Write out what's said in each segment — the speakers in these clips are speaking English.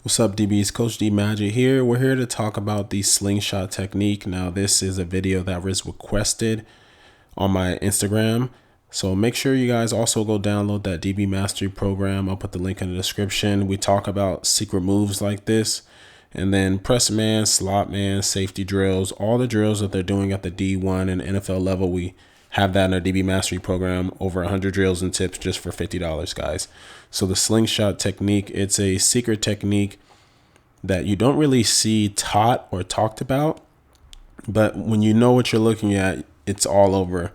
What's up, DBs? Coach D Magic here. We're here to talk about the slingshot technique. Now, this is a video that was requested on my Instagram. So make sure you guys also go download that DB Mastery program. I'll put the link in the description. We talk about secret moves like this, and then press man, slot man, safety drills, all the drills that they're doing at the D1 and NFL level. We have that in our DB Mastery program, over 100 drills and tips just for $50, guys. So the slingshot technique, it's a secret technique that you don't really see taught or talked about, but when you know what you're looking at, it's all over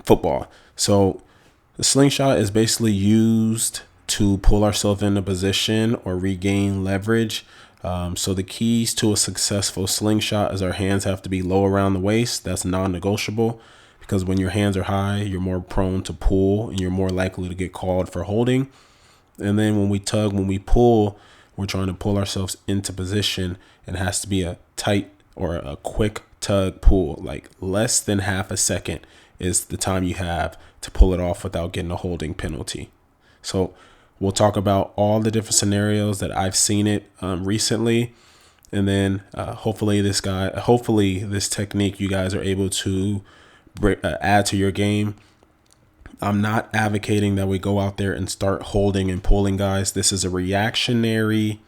football. So the slingshot is basically used to pull ourselves into position or regain leverage. So the keys to a successful slingshot is our hands have to be low around the waist. That's non-negotiable, because when your hands are high, you're more prone to pull and you're more likely to get called for holding. And then when we tug, when we pull, we're trying to pull ourselves into position, and it has to be a tight or a quick tug pull, like less than half a second is the time you have to pull it off without getting a holding penalty. So we'll talk about all the different scenarios that I've seen it recently. And then hopefully this technique you guys are able to add to your game. I'm not advocating that we go out there and start holding and pulling, guys. This is a reactionary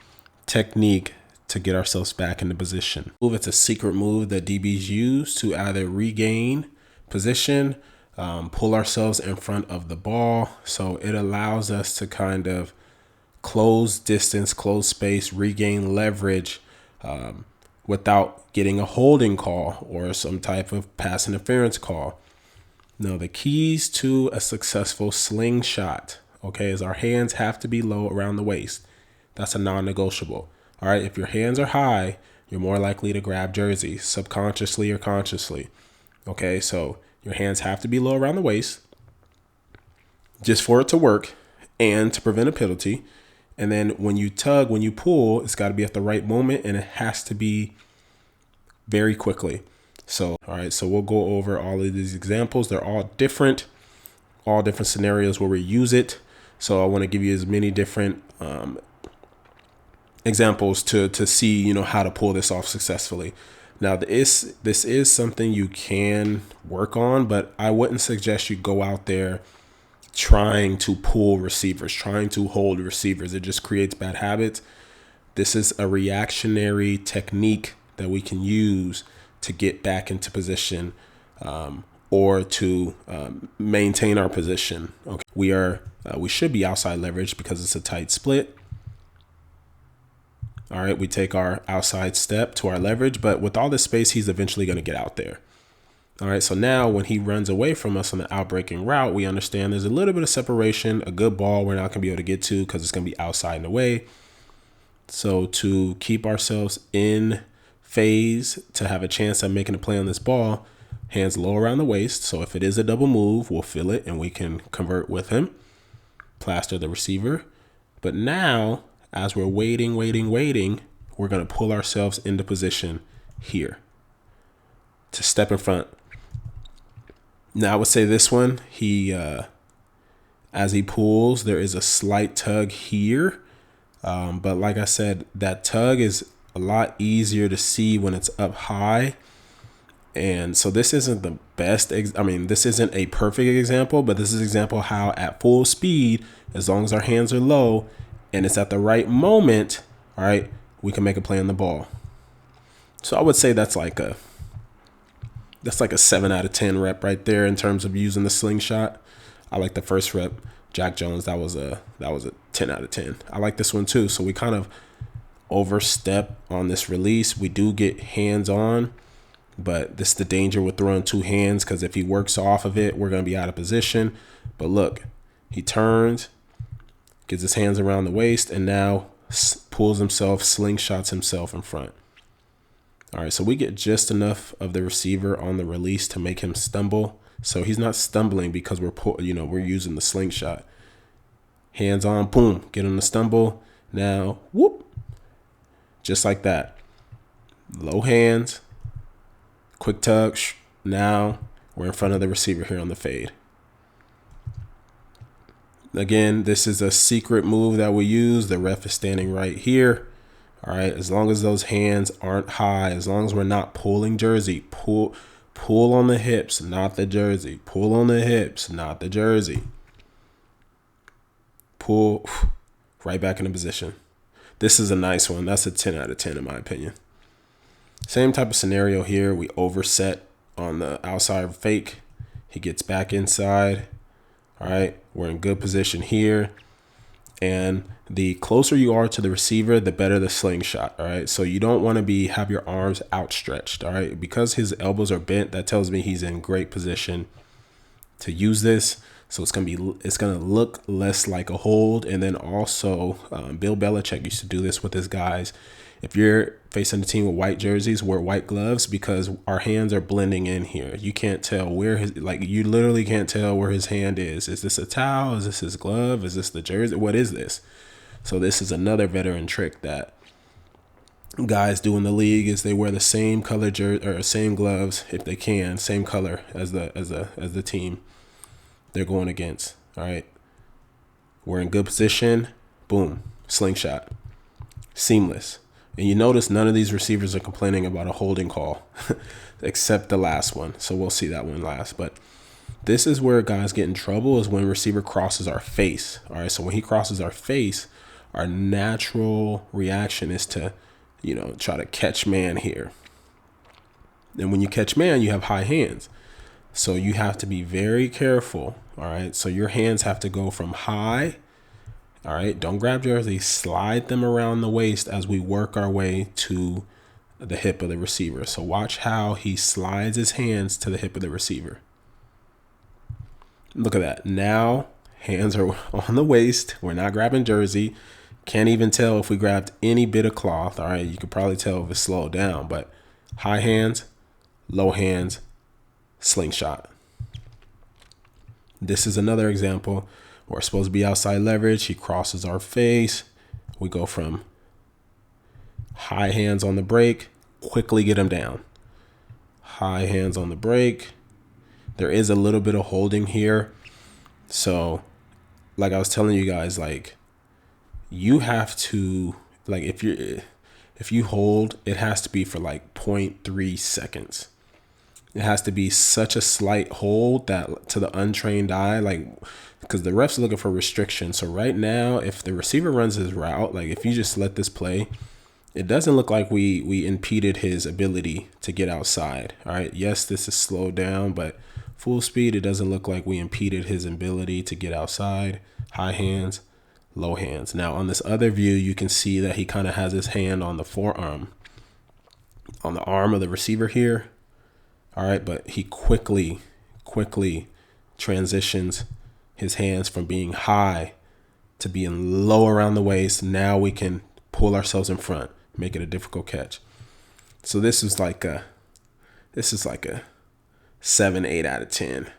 technique to get ourselves back into position. It's a secret move that DBs use to either regain position, pull ourselves in front of the ball. So it allows us to kind of close distance, close space, regain leverage without getting a holding call or some type of pass interference call. Now, the keys to a successful slingshot, okay, is our hands have to be low around the waist. That's a non-negotiable. All right, if your hands are high, you're more likely to grab jerseys, subconsciously or consciously. Okay, so your hands have to be low around the waist just for it to work and to prevent a penalty. And then when you tug, when you pull, it's got to be at the right moment, and it has to be very quickly. So, all right, so we'll go over all of these examples. They're all different scenarios where we use it. So I want to give you as many different examples to see, you know, how to pull this off successfully. Now, this is something you can work on, but I wouldn't suggest you go out there trying to pull receivers, trying to hold receivers. It just creates bad habits. This is a reactionary technique that we can use to get back into position or to maintain our position. Okay, we should be outside leverage because it's a tight split. All right, we take our outside step to our leverage, but with all this space, he's eventually going to get out there. All right, so now when he runs away from us on the outbreaking route, we understand there's a little bit of separation. A good ball we're not going to be able to get to because it's going to be outside and away. So to keep ourselves in phase, to have a chance at making a play on this ball, hands low around the waist. So if it is a double move, we'll feel it and we can convert with him, plaster the receiver. But now, as we're waiting, we're going to pull ourselves into position here to step in front. Now, I would say this one, as he pulls, there is a slight tug here. But like I said, that tug is a lot easier to see when it's up high. And so this isn't the best. This isn't a perfect example, but this is an example how at full speed, as long as our hands are low and it's at the right moment, all right, we can make a play on the ball. So I would say that's like a 7 out of 10 rep right there in terms of using the slingshot. I like the first rep, Jack Jones. That was a 10 out of 10. I like this one too. So we kind of overstep on this release. We do get hands on, but this is the danger with throwing two hands, because if he works off of it, we're going to be out of position. But look, he turns, gets his hands around the waist, and now pulls himself, slingshots himself in front. All right, so we get just enough of the receiver on the release to make him stumble. So he's not stumbling because we're using the slingshot. Hands on, boom, get him to stumble. Now, whoop, just like that. Low hands, quick tug. Now we're in front of the receiver here on the fade. Again, this is a secret move that we use. The ref is standing right here. All right, as long as those hands aren't high, as long as we're not pulling jersey, pull on the hips, not the jersey. Pull on the hips, not the jersey. Pull right back into position. This is a nice one. That's a 10 out of 10 in my opinion. Same type of scenario here. We overset on the outside fake. He gets back inside. All right, we're in good position here. And the closer you are to the receiver, the better the slingshot. All right, so you don't want to have your arms outstretched. All right, because his elbows are bent, that tells me he's in great position to use this. So it's gonna look less like a hold. And then also, Bill Belichick used to do this with his guys. If you're facing a team with white jerseys, wear white gloves, because our hands are blending in here. You can't tell where you literally can't tell where his hand is. Is this a towel? Is this his glove? Is this the jersey? What is this? So this is another veteran trick that guys do in the league, is they wear the same color jersey or same gloves if they can, same color as the team they're going against. All right, we're in good position. Boom, slingshot, seamless. And you notice none of these receivers are complaining about a holding call except the last one. So we'll see that one last. But this is where guys get in trouble, is when receiver crosses our face. All right, so when he crosses our face, our natural reaction is to, try to catch man here. And when you catch man, you have high hands. So you have to be very careful. All right, so your hands have to go from high. All right, don't grab jersey, slide them around the waist as we work our way to the hip of the receiver. So watch how he slides his hands to the hip of the receiver. Look at that. Now hands are on the waist. We're not grabbing jersey. Can't even tell if we grabbed any bit of cloth. All right, you could probably tell if it's slowed down, but high hands, low hands, slingshot. This is another example. We're supposed to be outside leverage. He crosses our face. We go from high hands on the break, quickly get him down. High hands on the break. There is a little bit of holding here. So like I was telling you guys, you have to, if you hold, it has to be for 0.3 seconds. It has to be such a slight hold that to the untrained eye, because the ref's looking for restriction. So right now, if the receiver runs his route, if you just let this play, it doesn't look like we impeded his ability to get outside. All right. Yes, this is slowed down, but full speed, it doesn't look like we impeded his ability to get outside. High hands, low hands. Now on this other view, you can see that he kind of has his hand on the forearm, on the arm of the receiver here. All right, but he quickly transitions his hands from being high to being low around the waist. Now we can pull ourselves in front, make it a difficult catch. So this is like a 7, 8 out of 10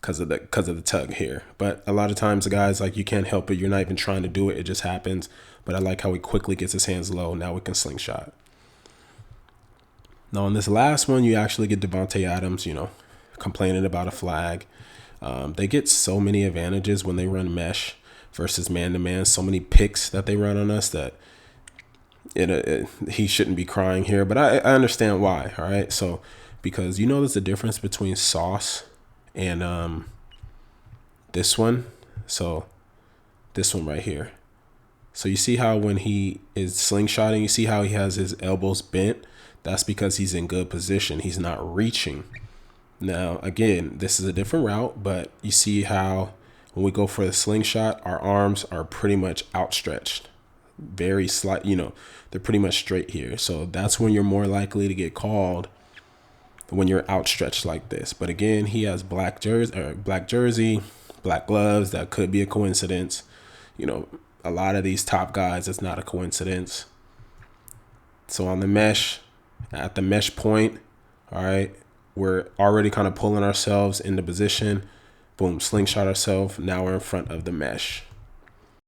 because of the tug here. But a lot of times the guys, you can't help it. You're not even trying to do it. It just happens. But I like how he quickly gets his hands low. Now we can slingshot. Now, on this last one, you actually get Devontae Adams, complaining about a flag. They get so many advantages when they run mesh versus man-to-man. So many picks that they run on us that he shouldn't be crying here. But I understand why, all right? So, because there's a difference between Sauce and this one. So, this one right here. So, you see how when he is slingshotting, you see how he has his elbows bent? That's because he's in good position. He's not reaching. Now, again, this is a different route, but you see how when we go for the slingshot, our arms are pretty much outstretched. Very slight, they're pretty much straight here. So that's when you're more likely to get called, when you're outstretched like this. But again, he has black jersey, black gloves. That could be a coincidence. A lot of these top guys, it's not a coincidence. So on the mesh, at the mesh point, all right, we're already kind of pulling ourselves into position. Boom, slingshot ourselves. Now we're in front of the mesh.